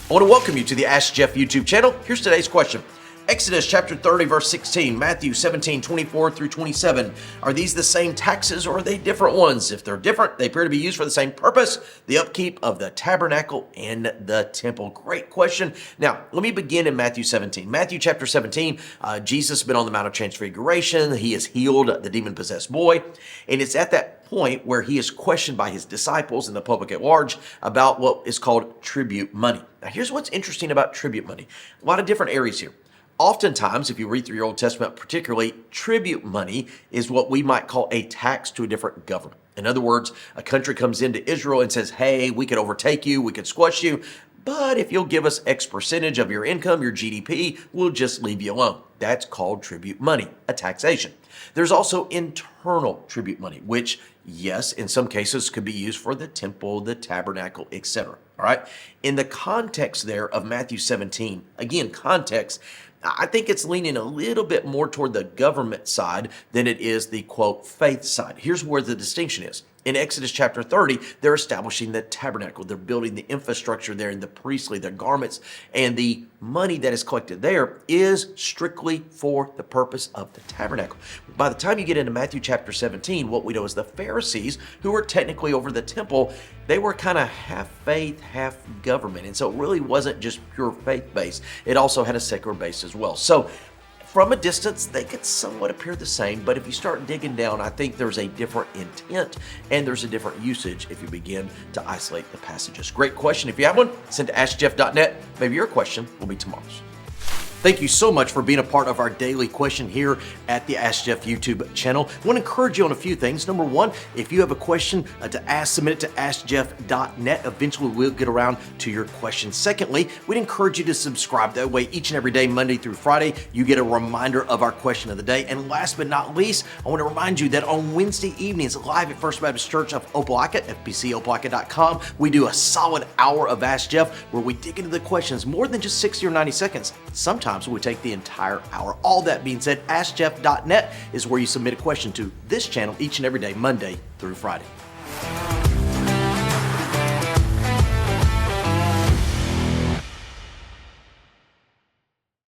I want to welcome you to the Ask Jeff YouTube channel. Here's today's question. Exodus chapter 30, verse 16, Matthew 17, 24 through 27. Are these the same taxes or are they different ones? If they're different, they appear to be used for the same purpose, the upkeep of the tabernacle and the temple. Great question. Now, let me begin in Matthew 17. Matthew chapter 17, Jesus has been on the Mount of Transfiguration. He has healed the demon-possessed boy. And it's at that point where he is questioned by his disciples and the public at large about what is called tribute money. Now, here's what's interesting about tribute money. A lot of different areas here. Oftentimes, if you read through your Old Testament particularly, tribute money is what we might call a tax to a different government. In other words, a country comes into Israel and says, hey, we could overtake you, we could squash you, but if you'll give us X percentage of your income, your GDP, we'll just leave you alone. That's called tribute money, a taxation. There's also internal tribute money, which, yes, in some cases could be used for the temple, the tabernacle, etc. All right. In the context there of Matthew 17, again, context, I think it's leaning a little bit more toward the government side than it is the, quote, faith side. Here's where the distinction is. In Exodus chapter 30, they're establishing the tabernacle. They're building the infrastructure there in the priestly, their garments, and the money that is collected there is strictly for the purpose of the tabernacle. By the time you get into Matthew chapter 17, what we know is the Pharisees, who were technically over the temple, they were kind of half faith, half government. And so it really wasn't just pure faith based. It also had a secular base as well. So from a distance, they could somewhat appear the same, but if you start digging down, I think there's a different intent and there's a different usage if you begin to isolate the passages. Great question. If you have one, send to askjeff.net. Maybe your question will be tomorrow's. Thank you so much for being a part of our daily question here at the Ask Jeff YouTube channel. I want to encourage you on a few things. Number one, if you have a question to ask, submit it to askjeff.net. Eventually, we'll get around to your question. Secondly, we'd encourage you to subscribe. That way, each and every day, Monday through Friday, you get a reminder of our question of the day. And last but not least, I want to remind you that on Wednesday evenings, live at First Baptist Church of Opelika, fbcopelika.com, we do a solid hour of Ask Jeff where we dig into the questions more than just 60 or 90 seconds. Sometimes we take the entire hour. All that being said, askjeff.net is where you submit a question to this channel each and every day, Monday through Friday.